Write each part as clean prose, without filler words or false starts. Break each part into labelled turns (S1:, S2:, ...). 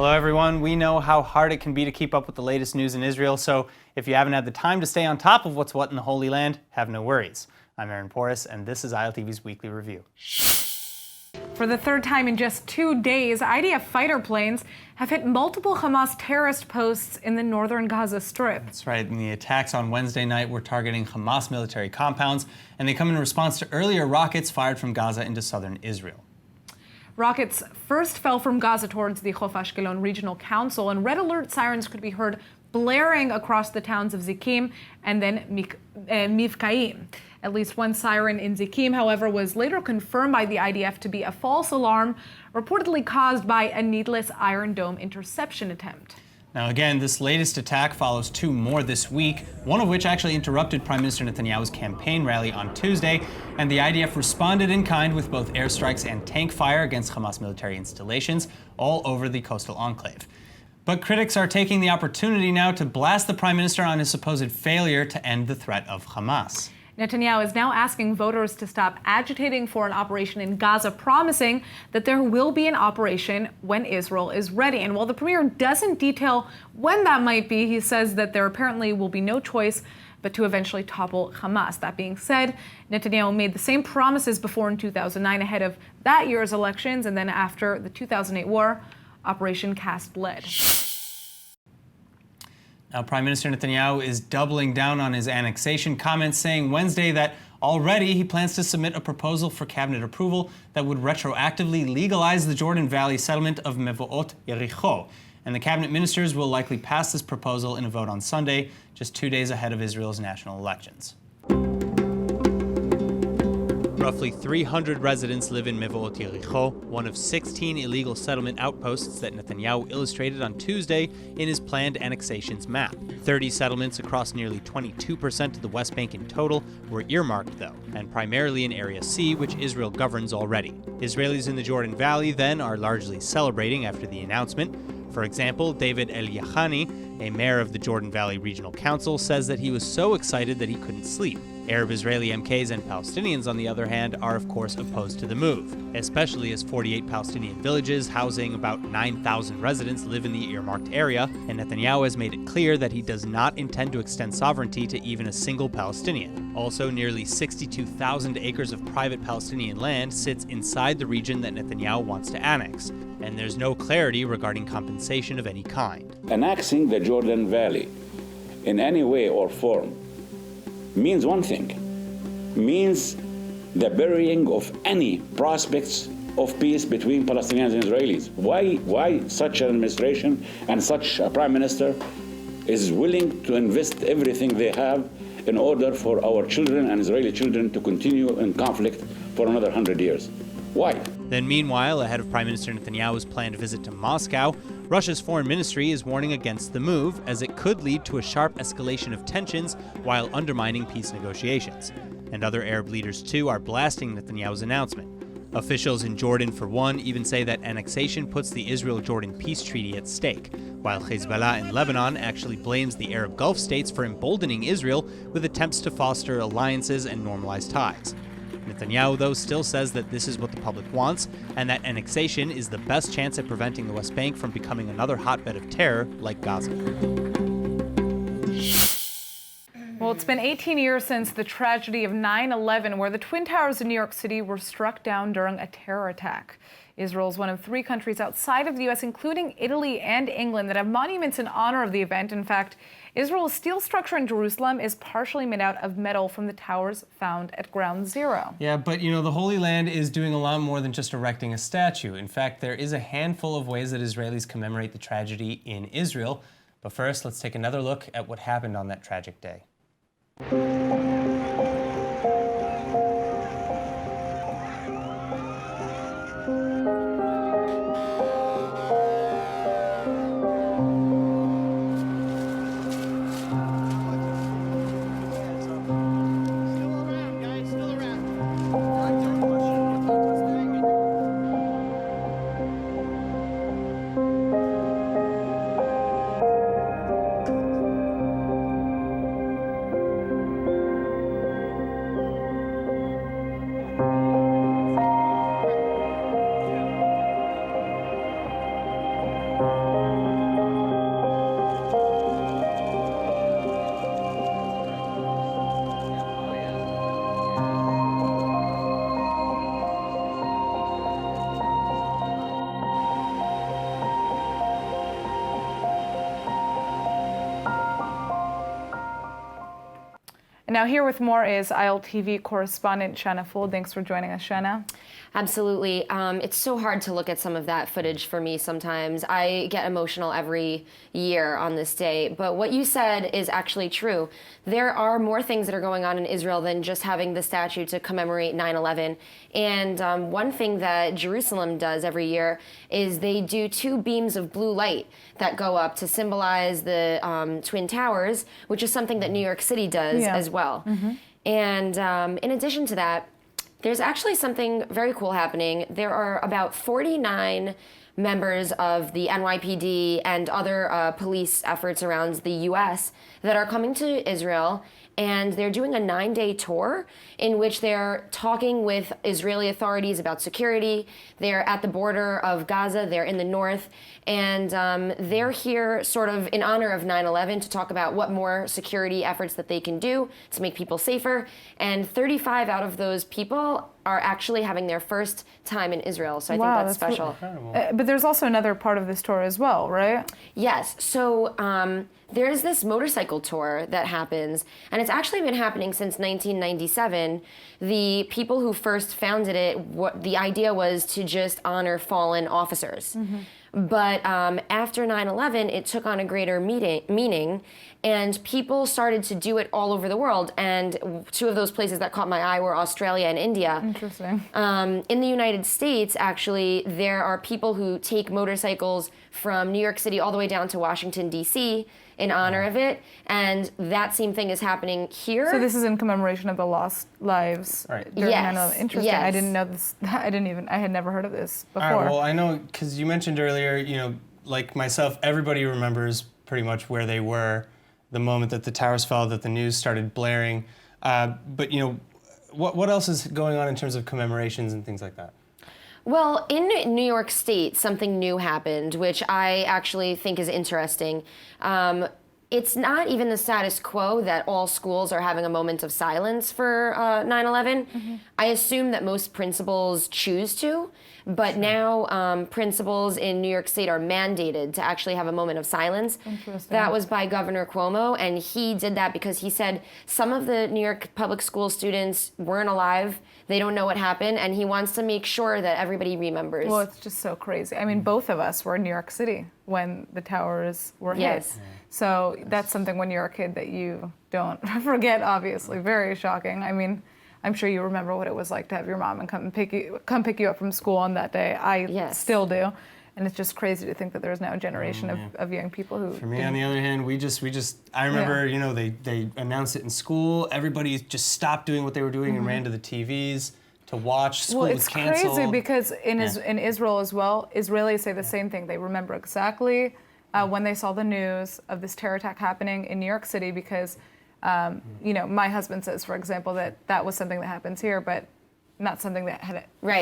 S1: Hello, everyone. We know how hard it can be to keep up with the latest news in Israel, so if you haven't had the time to stay on top of what's what in the Holy Land, have no worries. I'm Aaron Porras, and this is ILTV's Weekly Review.
S2: For the third time in just 2 days, IDF fighter planes have hit multiple Hamas terrorist posts in the northern Gaza Strip.
S1: That's right, and the attacks on Wednesday night were targeting Hamas military compounds, and they come in response to earlier rockets fired from Gaza into southern Israel.
S2: Rockets first fell from Gaza towards the Chof Ashkelon Regional Council, and red alert sirens could be heard blaring across the towns of Zikim and then Mivkaim. At least one siren in Zikim, however, was later confirmed by the IDF to be a false alarm, reportedly caused by a needless Iron Dome interception attempt.
S1: Now again, this latest attack follows two more this week, one of which actually interrupted Prime Minister Netanyahu's campaign rally on Tuesday, and the IDF responded in kind with both airstrikes and tank fire against Hamas military installations all over the coastal enclave. But critics are taking the opportunity now to blast the Prime Minister on his supposed failure to end the threat of Hamas.
S2: Netanyahu is now asking voters to stop agitating for an operation in Gaza, promising that there will be an operation when Israel is ready. And while the premier doesn't detail when that might be, he says that there apparently will be no choice but to eventually topple Hamas. That being said, Netanyahu made the same promises before in 2009 ahead of that year's elections, and then after the 2008 war, Operation Cast Lead.
S1: Now, Prime Minister Netanyahu is doubling down on his annexation comments, saying Wednesday that already he plans to submit a proposal for cabinet approval that would retroactively legalize the Jordan Valley settlement of Mevo'ot Yericho. And the cabinet ministers will likely pass this proposal in a vote on Sunday, just 2 days ahead of Israel's national elections. Roughly 300 residents live in Mevo'ot Yericho, one of 16 illegal settlement outposts that Netanyahu illustrated on Tuesday in his planned annexations map. 30 settlements across nearly 22% of the West Bank in total were earmarked, though, and primarily in Area C, which Israel governs already. Israelis in the Jordan Valley, then, are largely celebrating after the announcement. For example, David El-Yahani, a mayor of the Jordan Valley Regional Council, says that he was so excited that he couldn't sleep. Arab Israeli MKs and Palestinians, on the other hand, are of course opposed to the move, especially as 48 Palestinian villages housing about 9,000 residents live in the earmarked area, and Netanyahu has made it clear that he does not intend to extend sovereignty to even a single Palestinian. Also, nearly 62,000 acres of private Palestinian land sits inside the region that Netanyahu wants to annex, and there's no clarity regarding compensation of any kind.
S3: Annexing the Jordan Valley in any way or form means one thing, means the burying of any prospects of peace between Palestinians and Israelis. Why such an administration and such a prime minister is willing to invest everything they have in order for our children and Israeli children to continue in conflict for another 100 years? Why?
S1: Then meanwhile, ahead of Prime Minister Netanyahu's planned visit to Moscow, Russia's foreign ministry is warning against the move, as it could lead to a sharp escalation of tensions while undermining peace negotiations. And other Arab leaders, too, are blasting Netanyahu's announcement. Officials in Jordan, for one, even say that annexation puts the Israel-Jordan peace treaty at stake, while Hezbollah in Lebanon actually blames the Arab Gulf states for emboldening Israel with attempts to foster alliances and normalize ties. Netanyahu, though, still says that this is what the public wants, and that annexation is the best chance at preventing the West Bank from becoming another hotbed of terror like Gaza.
S2: Well, it's been 18 years since the tragedy of 9/11, where the Twin Towers in New York City were struck down during a terror attack. Israel is one of 3 countries outside of the U.S., including Italy and England, that have monuments in honor of the event. In fact, Israel's steel structure in Jerusalem is partially made out of metal from the towers found at Ground Zero.
S1: Yeah, but the Holy Land is doing a lot more than just erecting a statue. In fact, there is a handful of ways that Israelis commemorate the tragedy in Israel. But first, let's take another look at what happened on that tragic day.
S2: Now here with more is ILTV correspondent Shana Fool. Thanks for joining us, Shana.
S4: Absolutely. It's so hard to look at some of that footage for me sometimes. I get emotional every year on this day. But what you said is actually true. There are more things that are going on in Israel than just having the statue to commemorate 9/11. And one thing that Jerusalem does every year is they do 2 beams of blue light that go up to symbolize the Twin Towers, which is something that New York City does as well. And in addition to that, there's actually something very cool happening. There are about 49 members of the NYPD and other police efforts around the U.S. that are coming to Israel, and they're doing a 9-day tour in which they're talking with Israeli authorities about security. They're at the border of Gaza, they're in the north, and they're here sort of in honor of 9/11 to talk about what more security efforts that they can do to make people safer. And 35 out of those people are actually having their first time in Israel, so I think that's special.
S2: But there's also another part of this tour as well, right?
S4: Yes, so there's this motorcycle tour that happens, and it's actually been happening since 1997. The people who first founded it, the idea was to just honor fallen officers. But after 9/11, it took on a greater meaning, and people started to do it all over the world. And 2 of those places that caught my eye were Australia and India.
S2: Interesting.
S4: In the United States, actually, there are people who take motorcycles from New York City all the way down to Washington, D.C. in honor of it. And that same thing is happening here.
S2: So this is in commemoration of the lost lives during 9/11. Interesting.
S4: Yes.
S2: I didn't know this. I had never heard of this before.
S5: All right, well, I know, because you mentioned earlier, you know, like myself, everybody remembers pretty much where they were the moment that the towers fell, that the news started blaring. But, you know, what else is going on in terms of commemorations and things like that?
S4: Well, in New York State, something new happened, which I actually think is interesting. It's not even the status quo that all schools are having a moment of silence for 9/11. I assume that most principals choose to, but now principals in New York State are mandated to actually have a moment of silence. That was by Governor Cuomo, and he did that because he said some of the New York public school students weren't alive. They don't know what happened, and he wants to make sure that everybody remembers.
S2: Well, it's just so crazy. I mean, both of us were in New York City when the towers were hit. So that's something when you're a kid that you don't forget, obviously. Very shocking. I mean, I'm sure you remember what it was like to have your mom and come pick you up from school on that day. I still do. And it's just crazy to think that there's now a generation of young people who...
S5: For me, on the other hand, I remember, you know, they announced it in school. Everybody just stopped doing what they were doing and ran to the TVs to watch. School was canceled.
S2: Well, it's crazy because in Israel as well, Israelis say the same thing. They remember exactly when they saw the news of this terror attack happening in New York City because, you know, my husband says, for example, that was something that happens here, but not something that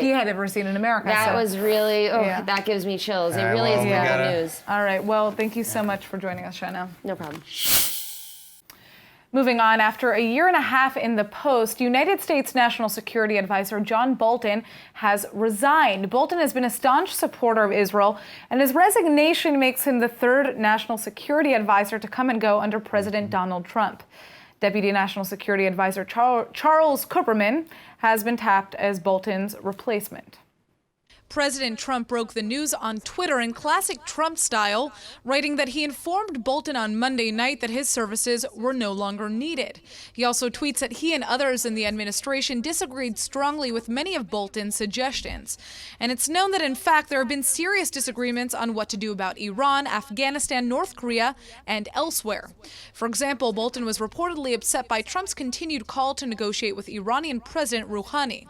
S2: he had ever seen in America.
S4: That was really, that gives me chills. It really is global news.
S2: All right, well, thank you so much for joining us, Shana.
S4: No problem.
S2: Moving on, after a year and a half in the post, United States National Security Advisor John Bolton has resigned. Bolton has been a staunch supporter of Israel, and his resignation makes him the 3rd National Security Advisor to come and go under President Donald Trump. Deputy National Security Advisor Charles Kupperman has been tapped as Bolton's replacement.
S6: President Trump broke the news on Twitter in classic Trump style, writing that he informed Bolton on Monday night that his services were no longer needed. He also tweets that he and others in the administration disagreed strongly with many of Bolton's suggestions. And it's known that, in fact, there have been serious disagreements on what to do about Iran, Afghanistan, North Korea, and elsewhere. For example, Bolton was reportedly upset by Trump's continued call to negotiate with Iranian President Rouhani.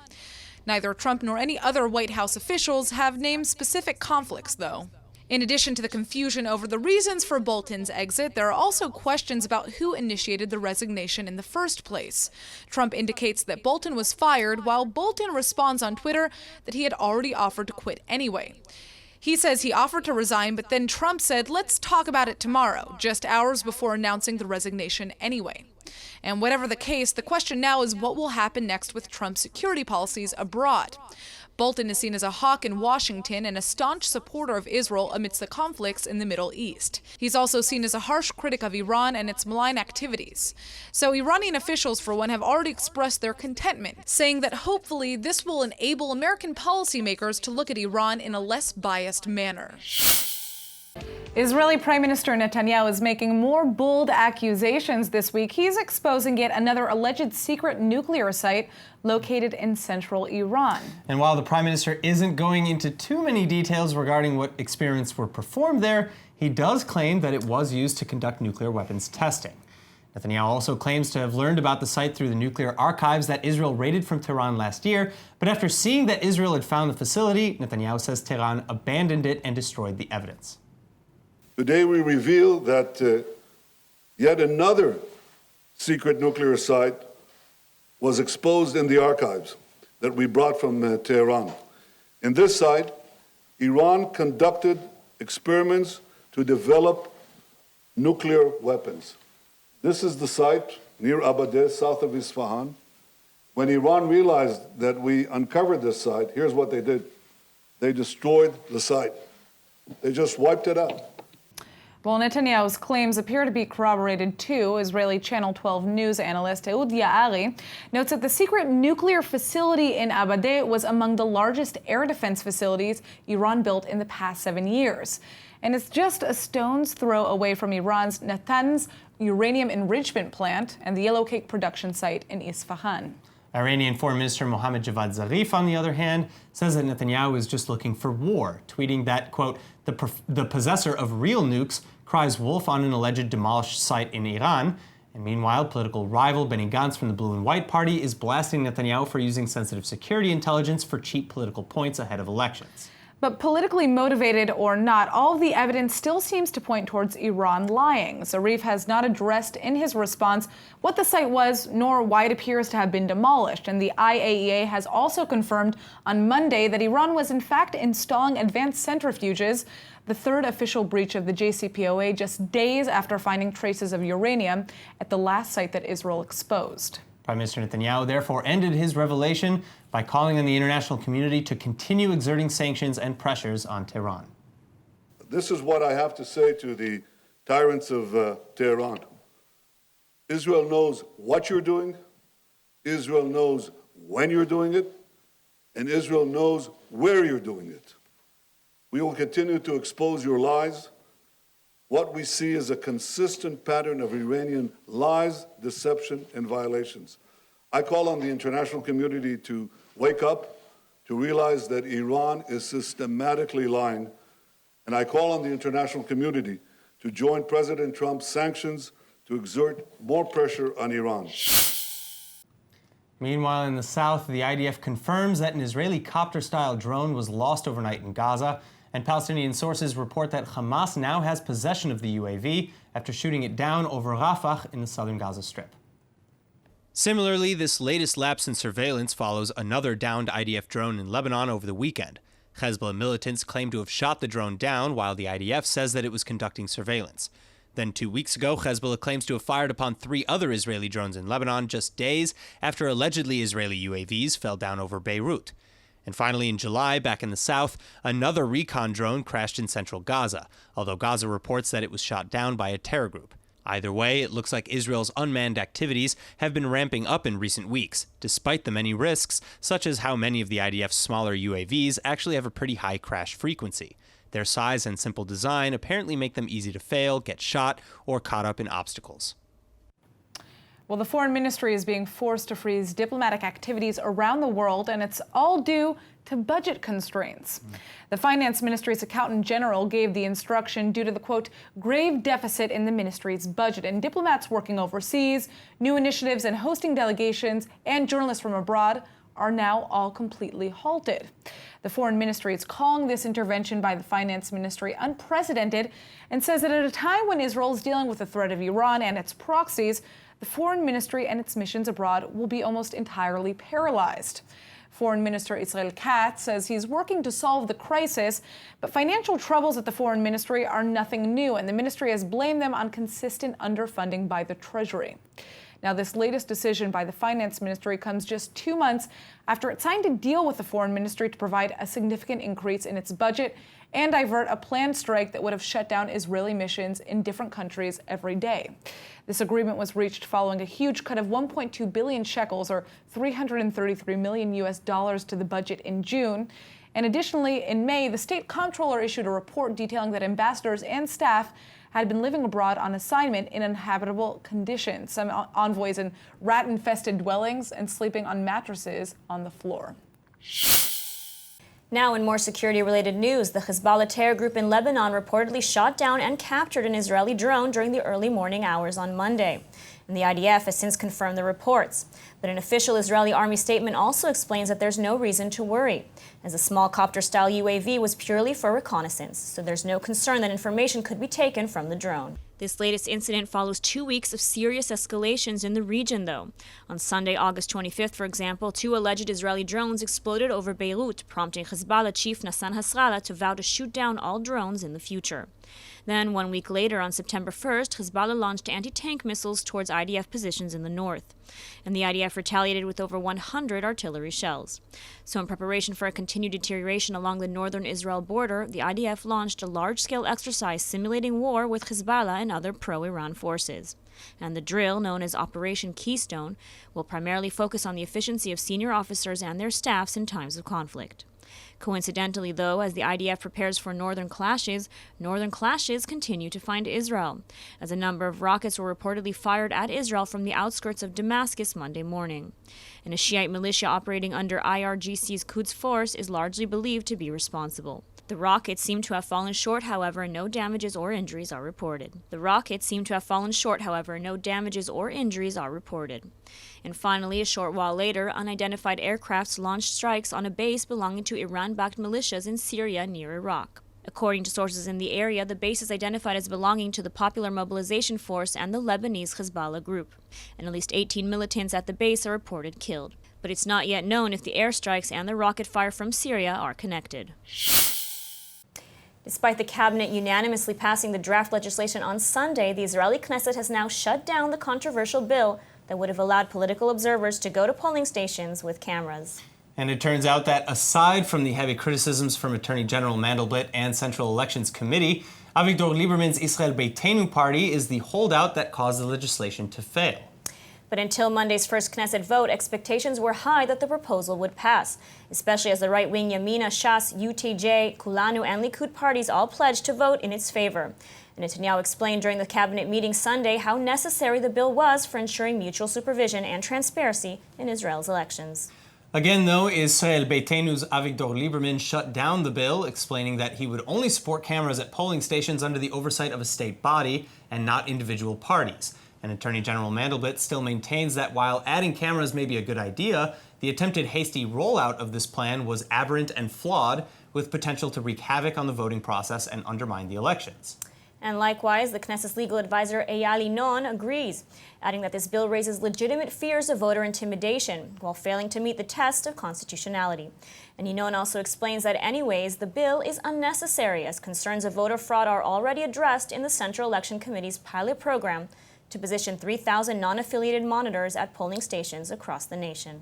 S6: Neither Trump nor any other White House officials have named specific conflicts, though. In addition to the confusion over the reasons for Bolton's exit, there are also questions about who initiated the resignation in the first place. Trump indicates that Bolton was fired, while Bolton responds on Twitter that he had already offered to quit anyway. He says he offered to resign, but then Trump said, "Let's talk about it tomorrow," just hours before announcing the resignation anyway. And whatever the case, the question now is what will happen next with Trump's security policies abroad. Bolton is seen as a hawk in Washington and a staunch supporter of Israel amidst the conflicts in the Middle East. He's also seen as a harsh critic of Iran and its malign activities. So Iranian officials, for one, have already expressed their contentment, saying that hopefully this will enable American policymakers to look at Iran in a less biased manner.
S2: Israeli Prime Minister Netanyahu is making more bold accusations this week. He's exposing yet another alleged secret nuclear site located in central Iran.
S5: And while the Prime Minister isn't going into too many details regarding what experiments were performed there, he does claim that it was used to conduct nuclear weapons testing. Netanyahu also claims to have learned about the site through the nuclear archives that Israel raided from Tehran last year. But after seeing that Israel had found the facility, Netanyahu says Tehran abandoned it and destroyed the evidence.
S7: Today we reveal that yet another secret nuclear site was exposed in the archives that we brought from Tehran. In this site, Iran conducted experiments to develop nuclear weapons. This is the site near Abadeh, south of Isfahan. When Iran realized that we uncovered this site, here's what they did. They destroyed the site. They just wiped it out.
S2: Well, Netanyahu's claims appear to be corroborated too. Israeli Channel 12 news analyst Ehud Yaari notes that the secret nuclear facility in Abadeh was among the largest air defense facilities Iran built in the past 7 years. And it's just a stone's throw away from Iran's Natanz uranium enrichment plant and the yellow cake production site in Isfahan.
S5: Iranian Foreign Minister Mohammad Javad Zarif, on the other hand, says that Netanyahu is just looking for war, tweeting that, quote, the possessor of real nukes cries wolf on an alleged demolished site in Iran. And meanwhile, political rival Benny Gantz from the Blue and White Party is blasting Netanyahu for using sensitive security intelligence for cheap political points ahead of elections.
S2: But politically motivated or not, all of the evidence still seems to point towards Iran lying. Zarif has not addressed in his response what the site was, nor why it appears to have been demolished. And the IAEA has also confirmed on Monday that Iran was in fact installing advanced centrifuges, the third official breach of the JCPOA just days after finding traces of uranium at the last site that Israel exposed.
S5: Prime Minister Netanyahu therefore ended his revelation by calling on the international community to continue exerting sanctions and pressures on Tehran.
S7: This is what I have to say to the tyrants of Tehran. Israel knows what you're doing, Israel knows when you're doing it, and Israel knows where you're doing it. We will continue to expose your lies. What we see is a consistent pattern of Iranian lies, deception, and violations. I call on the international community to wake up, to realize that Iran is systematically lying, and I call on the international community to join President Trump's sanctions to exert more pressure on Iran.
S5: Meanwhile, in the south, the IDF confirms that an Israeli copter-style drone was lost overnight in Gaza, and Palestinian sources report that Hamas now has possession of the UAV after shooting it down over Rafah in the southern Gaza Strip.
S1: Similarly, this latest lapse in surveillance follows another downed IDF drone in Lebanon over the weekend. Hezbollah militants claim to have shot the drone down, while the IDF says that it was conducting surveillance. Then 2 weeks ago, Hezbollah claims to have fired upon 3 other Israeli drones in Lebanon just days after allegedly Israeli UAVs fell down over Beirut. And finally, in July, back in the south, another recon drone crashed in central Gaza, although Gaza reports that it was shot down by a terror group. Either way, it looks like Israel's unmanned activities have been ramping up in recent weeks, despite the many risks, such as how many of the IDF's smaller UAVs actually have a pretty high crash frequency. Their size and simple design apparently make them easy to fail, get shot, or caught up in obstacles.
S2: Well, the foreign ministry is being forced to freeze diplomatic activities around the world, and it's all due to budget constraints. The finance ministry's accountant general gave the instruction due to the, quote, grave deficit in the ministry's budget. And diplomats working overseas, new initiatives and hosting delegations, and journalists from abroad are now all completely halted. The foreign ministry is calling this intervention by the finance ministry unprecedented and says that at a time when Israel is dealing with the threat of Iran and its proxies, the foreign ministry and its missions abroad will be almost entirely paralyzed. Foreign Minister Israel Katz says he's working to solve the crisis, but financial troubles at the foreign ministry are nothing new, and the ministry has blamed them on consistent underfunding by the Treasury. Now, this latest decision by the finance ministry comes just 2 months after it signed a deal with the foreign ministry to provide a significant increase in its budget and divert a planned strike that would have shut down Israeli missions in different countries every day. This agreement was reached following a huge cut of 1.2 billion shekels, or $333 million to the budget in June. And additionally, in May, the state comptroller issued a report detailing that ambassadors and staff had been living abroad on assignment in uninhabitable conditions, some envoys in rat-infested dwellings and sleeping on mattresses on the floor.
S8: Now, in more security-related news, the Hezbollah terror group in Lebanon reportedly shot down and captured an Israeli drone during the early morning hours on Monday. And the IDF has since confirmed the reports. But an official Israeli army statement also explains that there's no reason to worry, as a small copter-style UAV was purely for reconnaissance, so there's no concern that information could be taken from the drone. This latest incident follows 2 weeks of serious escalations in the region, though. On Sunday, August 25th, for example, 2 alleged Israeli drones exploded over Beirut, prompting Hezbollah chief Nasrallah to vow to shoot down all drones in the future. Then, 1 week later, on September 1st, Hezbollah launched anti-tank missiles towards IDF positions in the north. And the IDF retaliated with over 100 artillery shells. So in preparation for a continued deterioration along the northern Israel border, the IDF launched a large-scale exercise simulating war with Hezbollah and other pro-Iran forces. And the drill, known as Operation Keystone, will primarily focus on the efficiency of senior officers and their staffs in times of conflict. Coincidentally, though, as the IDF prepares for northern clashes continue to find Israel, as a number of rockets were reportedly fired at Israel from the outskirts of Damascus Monday morning. And a Shiite militia operating under IRGC's Quds Force is largely believed to be responsible. The rockets seem to have fallen short, however, and no damages or injuries are reported. And finally, a short while later, unidentified aircrafts launched strikes on a base belonging to Iran-backed militias in Syria near Iraq. According to sources in the area, the base is identified as belonging to the Popular Mobilization Force and the Lebanese Hezbollah group. And at least 18 militants at the base are reported killed. But it's not yet known if the airstrikes and the rocket fire from Syria are connected. Despite the cabinet unanimously passing the draft legislation on Sunday, the Israeli Knesset has now shut down the controversial bill that would have allowed political observers to go to polling stations with cameras.
S1: And it turns out that aside from the heavy criticisms from Attorney General Mandelblit and Central Elections Committee, Avigdor Lieberman's Israel Beitenu party is the holdout that caused the legislation to fail.
S8: But until Monday's first Knesset vote, expectations were high that the proposal would pass, especially as the right-wing Yamina, Shas, UTJ, Kulanu, and Likud parties all pledged to vote in its favor. And Netanyahu explained during the cabinet meeting Sunday how necessary the bill was for ensuring mutual supervision and transparency in Israel's elections.
S1: Again, though, Israel Beitenu's Avigdor Lieberman shut down the bill, explaining that he would only support cameras at polling stations under the oversight of a state body and not individual parties. And Attorney General Mandelblit still maintains that while adding cameras may be a good idea, the attempted hasty rollout of this plan was aberrant and flawed, with potential to wreak havoc on the voting process and undermine the elections.
S8: And likewise, the Knesset's legal advisor Eyal Inon agrees, adding that this bill raises legitimate fears of voter intimidation while failing to meet the test of constitutionality. And Inon also explains that anyways, the bill is unnecessary as concerns of voter fraud are already addressed in the Central Election Committee's pilot program to position 3,000 non-affiliated monitors at polling stations across the nation.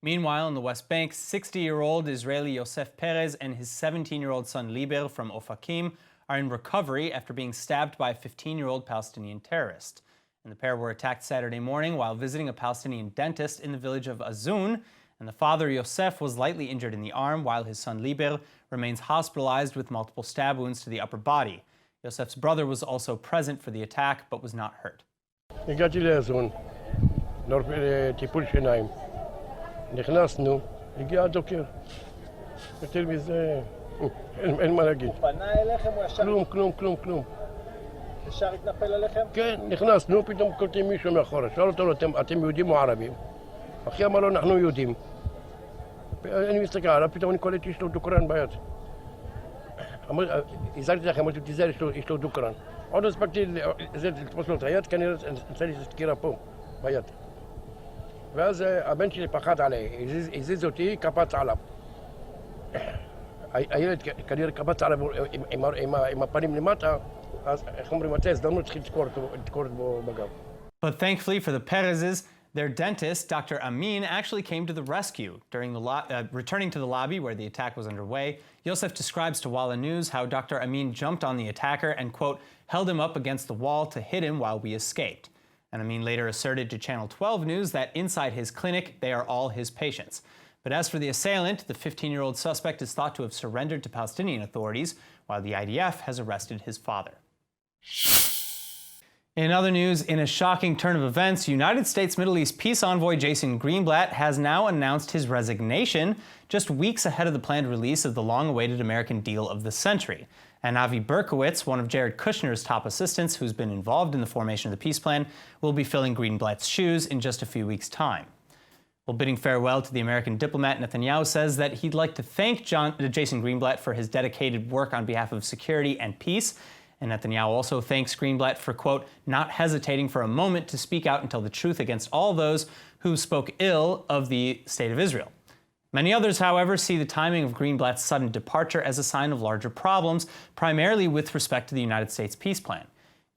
S1: Meanwhile, in the West Bank, 60-year-old Israeli Yosef Perez and his 17-year-old son Liber from Ofakim are in recovery after being stabbed by a 15-year-old Palestinian terrorist. And the pair were attacked Saturday morning while visiting a Palestinian dentist in the village of Azun. And the father, Yosef, was lightly injured in the arm, while his son Liber remains hospitalized with multiple stab wounds to the upper body. Yosef's brother was also present for the attack, but was not hurt.
S9: הגעתי לאזון, טיפול שיניים. נכנסנו, הגיע הדוקר. יותר מזה, אין מה להגיד. הוא פנה אליכם או ישר? כלום. ישר התנפל עליכם? כן, נכנסנו, פתאום קולטים מישהו מאחורה. שאל אותו, אתם יהודים או ערבים? אחי אמר לו, אנחנו יהודים. אני מסתכל עליו, פתאום אני קולט שיש לו דוקרן ביד. הזרתי לכם, אמרתי, תיזהר, יש לו דוקרן. עוד לא הספקתי לתפוס לו את היד, כנראה נצא לי סקירה פה, ביד. ואז הבן שלי פחד עליי, הזיז אותי, קפץ עליו. הילד כנראה קפץ עליו עם הפנים למטה, אז איך אומרים, מצא הזדמנות, התחיל לדקור בו בגב.
S1: But thankfully for the Perezes, their dentist, Dr. Amin, actually came to the rescue. During returning to the lobby where the attack was underway, Yosef describes to Walla News how Dr. Amin jumped on the attacker and, quote, held him up against the wall to hit him while we escaped. And Amin later asserted to Channel 12 News that inside his clinic, they are all his patients. But as for the assailant, the 15-year-old suspect is thought to have surrendered to Palestinian authorities, while the IDF has arrested his father. In other news, in a shocking turn of events, United States Middle East peace envoy Jason Greenblatt has now announced his resignation just weeks ahead of the planned release of the long-awaited American deal of the century. And Avi Berkowitz, one of Jared Kushner's top assistants who's been involved in the formation of the peace plan, will be filling Greenblatt's shoes in just a few weeks' time. Well, bidding farewell to the American diplomat, Netanyahu says that he'd like to thank Jason Greenblatt for his dedicated work on behalf of security and peace. And Netanyahu also thanks Greenblatt for, quote, not hesitating for a moment to speak out and tell the truth against all those who spoke ill of the state of Israel. Many others, however, see the timing of Greenblatt's sudden departure as a sign of larger problems, primarily with respect to the United States peace plan.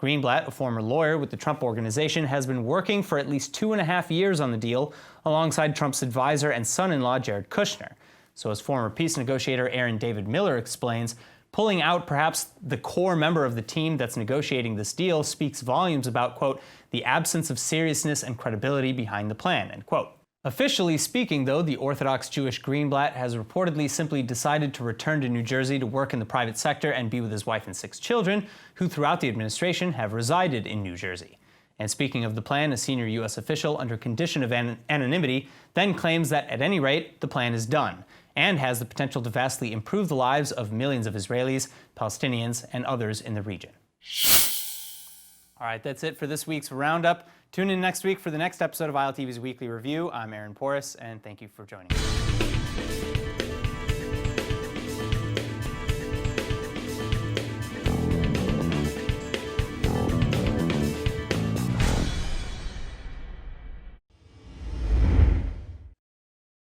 S1: Greenblatt, a former lawyer with the Trump Organization, has been working for at least 2.5 years on the deal alongside Trump's advisor and son-in-law, Jared Kushner. So as former peace negotiator Aaron David Miller explains, pulling out perhaps the core member of the team that's negotiating this deal speaks volumes about, quote, the absence of seriousness and credibility behind the plan, end quote. Officially speaking, though, the Orthodox Jewish Greenblatt has reportedly simply decided to return to New Jersey to work in the private sector and be with his wife and 6 children, who throughout the administration have resided in New Jersey. And speaking of the plan, a senior U.S. official under condition of anonymity then claims that at any rate, the plan is done, and has the potential to vastly improve the lives of millions of Israelis, Palestinians, and others in the region. All right, that's it for this week's Roundup. Tune in next week for the next episode of ILTV's Weekly Review. I'm Aaron Porras, and thank you for joining us.